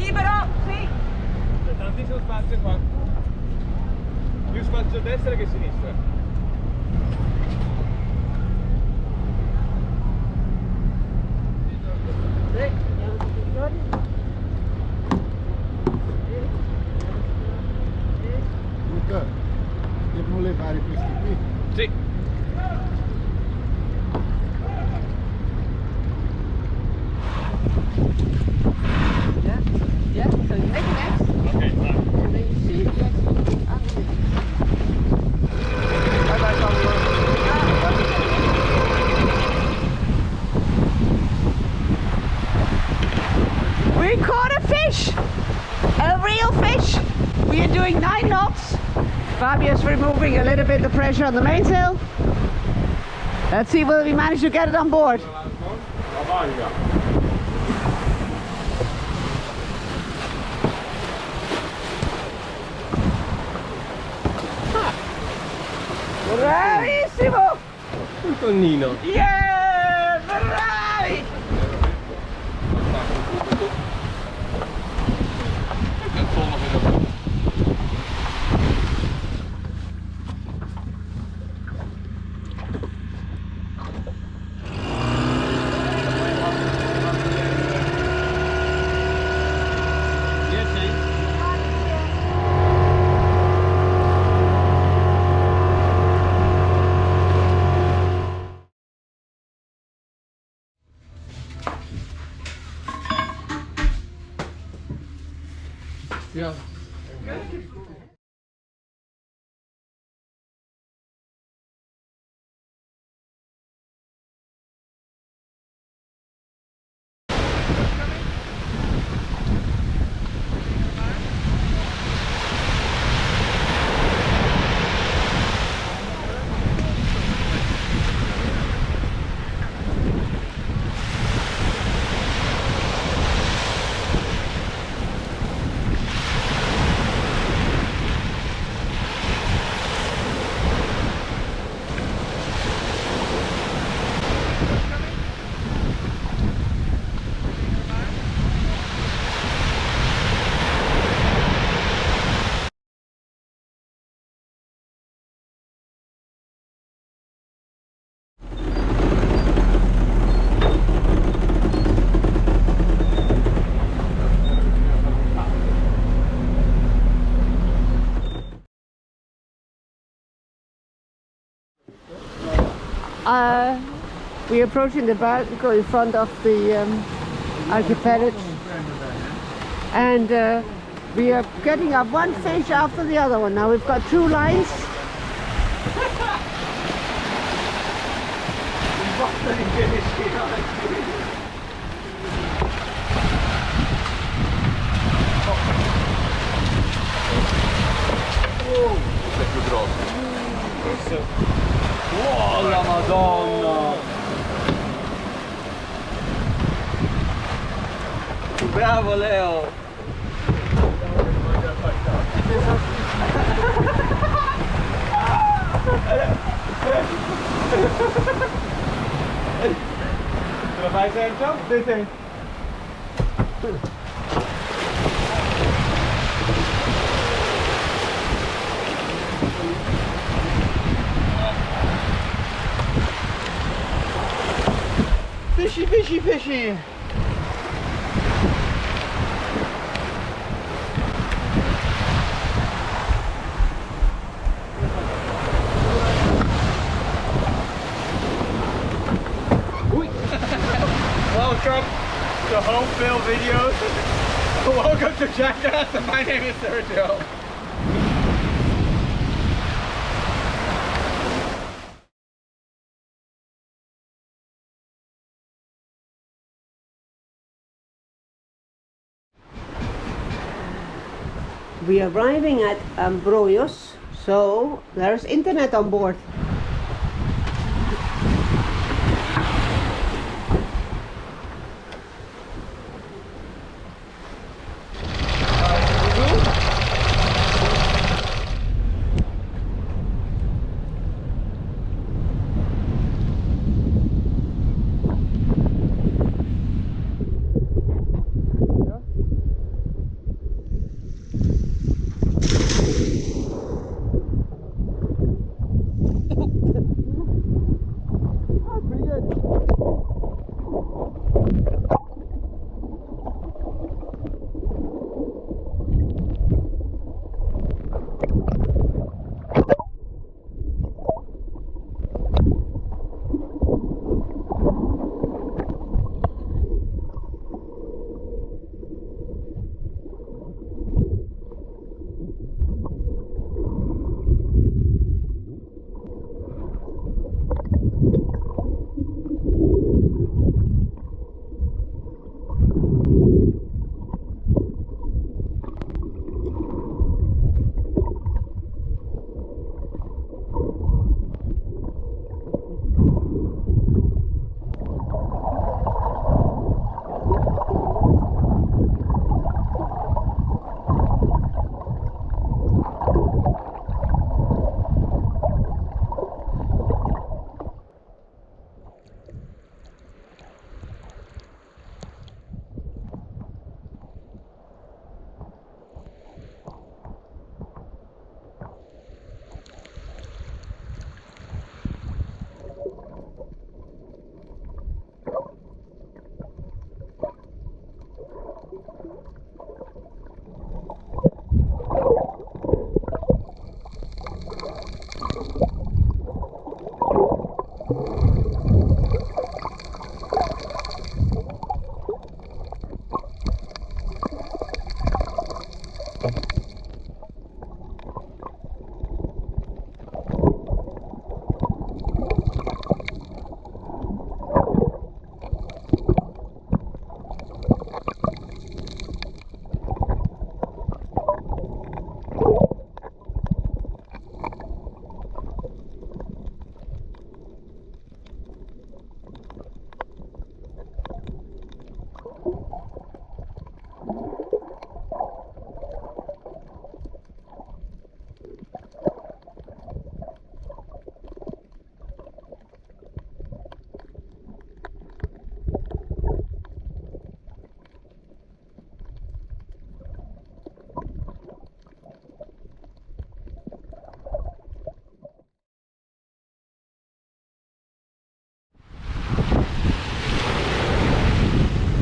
Libero, sì. C'è tantissimo spazio qua. Più spazio a destra che a sinistra. Luca, devono levare questi qui? Sì. Yeah, so you make an X, Ok, vai. and then you see the X underneath. Vai, vai, Salvador. We caught a fish! A real fish! We are doing 9 knots. Fabio's removing a little bit the pressure on the mainsail. Let's see whether we manage to get it on board. Bravissimo! Un tonnino. Yeah! Bravi! Yeah. We're approaching the barnacle in front of the archipelago, and we are getting up one fish after the other one. Now we've got 2 lines. È più grosso. Oh la Madonna! Bravo Leo! Ce la fai Sergio? Sì, sì. Fishy, fishy, fishy! Welcome to Home Field Videos. Welcome to Jackass, and my name is Sergio. We are arriving at Abrolhos, so there's internet on board.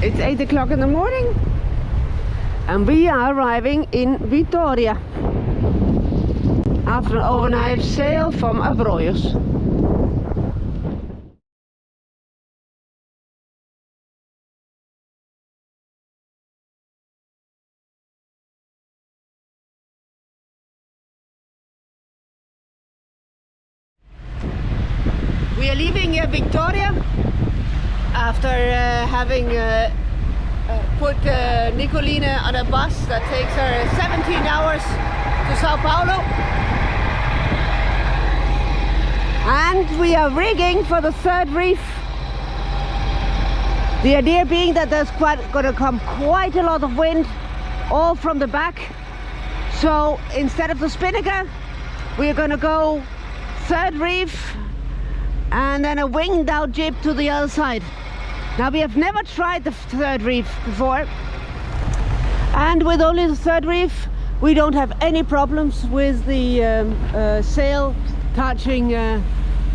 It's 8 o'clock in the morning and we are arriving in Vitoria after an overnight sail from Abrolhos. We are leaving Victoria after having put Nicolina on a bus that takes her 17 hours to Sao Paolo. And we are rigging for the third reef. The idea being that there's going to come quite a lot of wind, all from the back. So instead of the spinnaker, we are going to go third reef and then a winged out jib to the other side. Now we have never tried the third reef before, and with only the third reef we don't have any problems with the sail touching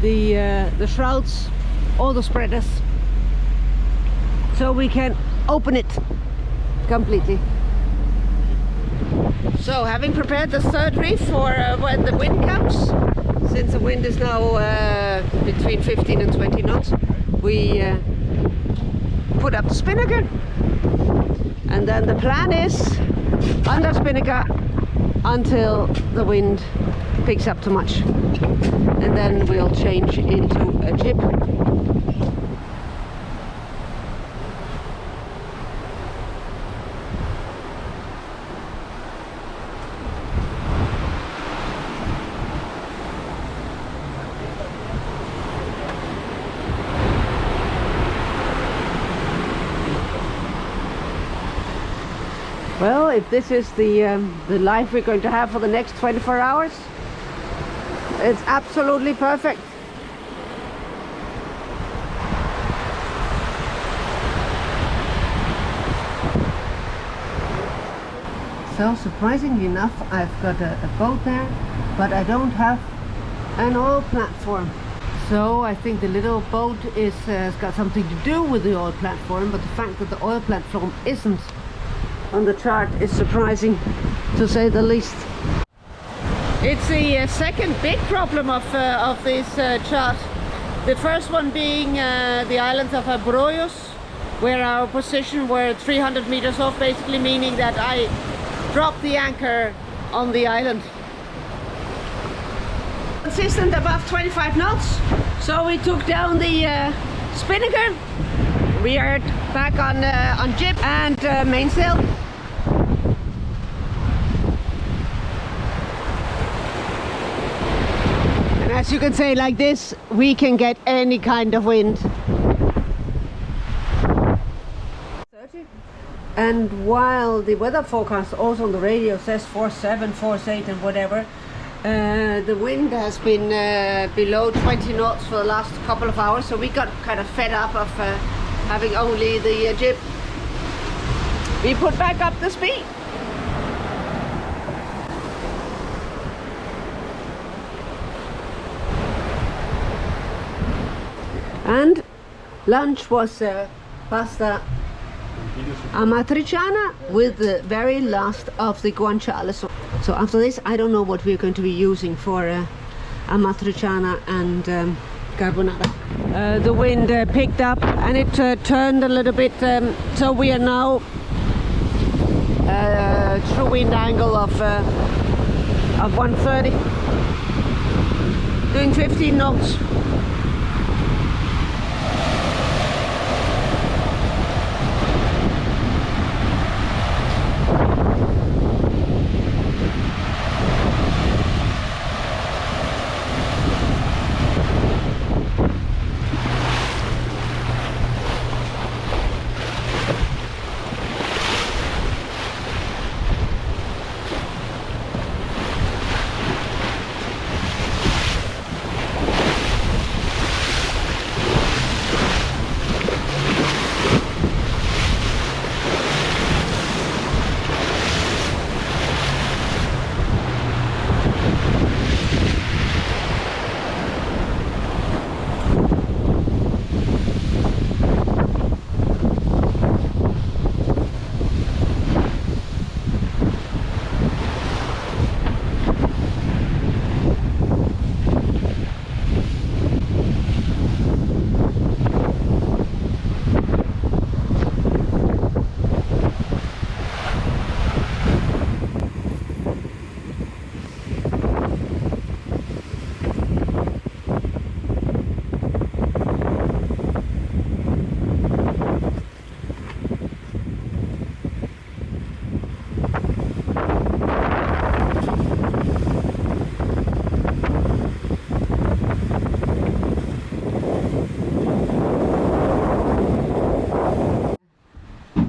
the shrouds or the spreaders, so we can open it completely. So having prepared the third reef for when the wind comes, since the wind is now between 15 and 20 knots, we put up the spinnaker, and then the plan is under spinnaker until the wind picks up too much, and then we'll change into a jib. Well, if this is the life we're going to have for the next 24 hours, it's absolutely perfect. So surprisingly enough, I've got a boat there, but I don't have an oil platform. So I think the little boat has got something to do with the oil platform, but the fact that the oil platform isn't on the chart is surprising, to say the least. It's the second big problem of this chart. The first one being the islands of Abrolhos, where our position were 300 meters off, basically meaning that I dropped the anchor on the island. Consistent above 25 knots, so we took down the spinnaker. We are back on jib and mainsail. And as you can say, like this, we can get any kind of wind. And while the weather forecast also on the radio says force 7, force 8 and whatever, the wind has been below 20 knots for the last couple of hours, so we got kind of fed up of having only the jib. We put back up the speed. And lunch was pasta amatriciana with the very last of the guanciale. So after this, I don't know what we're going to be using for amatriciana and carbonara. The wind picked up and it turned a little bit, so we are now true wind angle of 130. Doing 15 knots.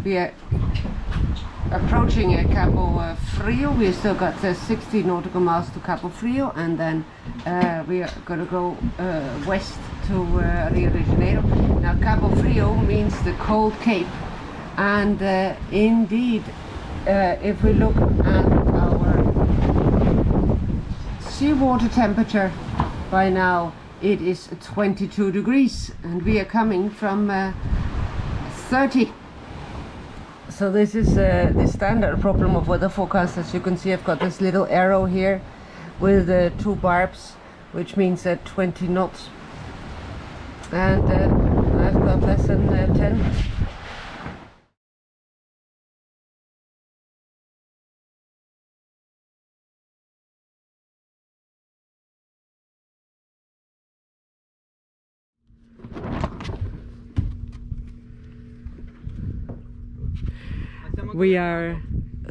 We are approaching Cabo Frio. We still got 60 nautical miles to Cabo Frio, and then we are going to go west to Rio de Janeiro. Now Cabo Frio means the cold cape, and indeed if we look at our seawater temperature by now, it is 22 degrees and we are coming from 30. So this is the standard problem of weather forecast. As you can see, I've got this little arrow here with 2 barbs, which means 20 knots. And I've got less than 10. We are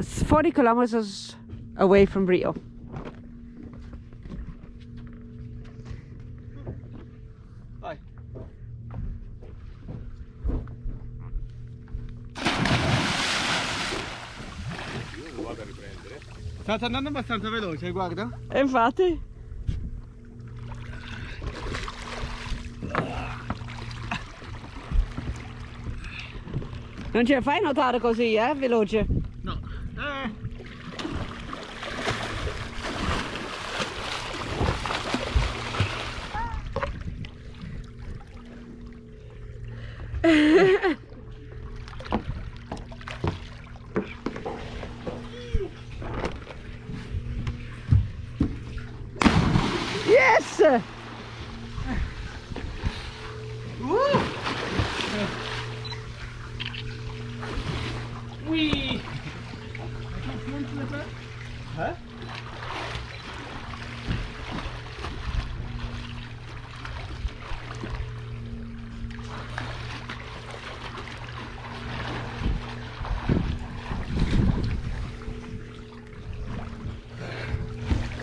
40 kilometers away from Rio. Vai. Sta andando abbastanza veloce, guarda. Infatti. Non ce la fai nuotare così, veloce? No. Yes! Whee! Huh?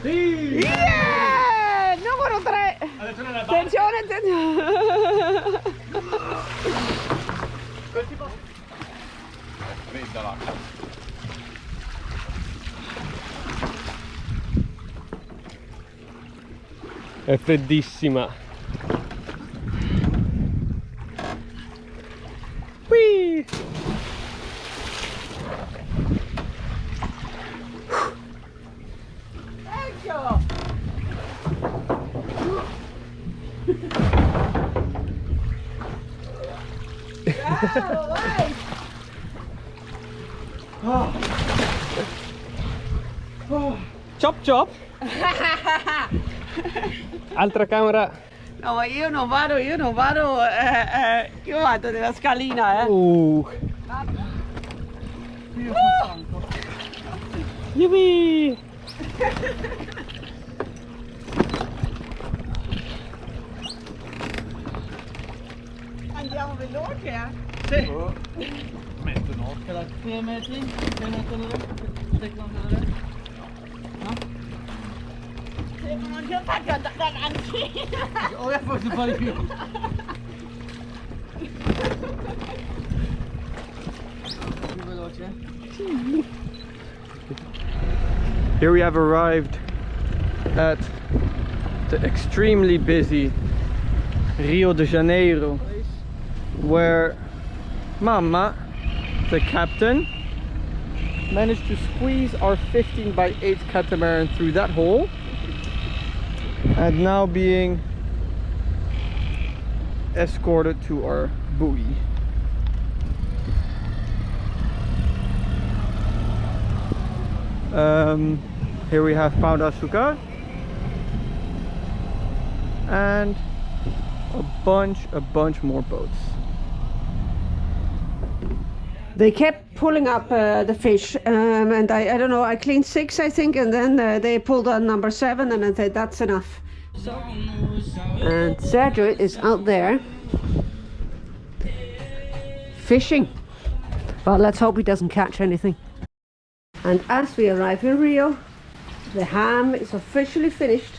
Sì! Yeah! Numero 3! Attenzione, attenzione! Fredda l'acqua. È freddissima. Whee! Ecco! Bravo, vai! Oh. Oh. Chop chop. Altra camera. No, ma io non vado, io vado nella scalina, Io sono stanco. Yippee! Andiamo veloci, eh? Sì. Metto no. 3 metri? 3 metri all'ora? 3 km all'ora? No? Se non ci faccio davanti. Ora forse un po' di più. Più veloce? Here we have arrived at the extremely busy Rio de Janeiro, where Mama, the captain, managed to squeeze our 15x8 catamaran through that hole, and now being escorted to our buoy. Here we have Pão de Açúcar and a bunch more boats. They kept pulling up the fish, and I don't know, I cleaned 6 I think, and then they pulled on number 7 and I said that's enough. And Sergio is out there fishing, but let's hope he doesn't catch anything. And as we arrive in Rio, the ham is officially finished.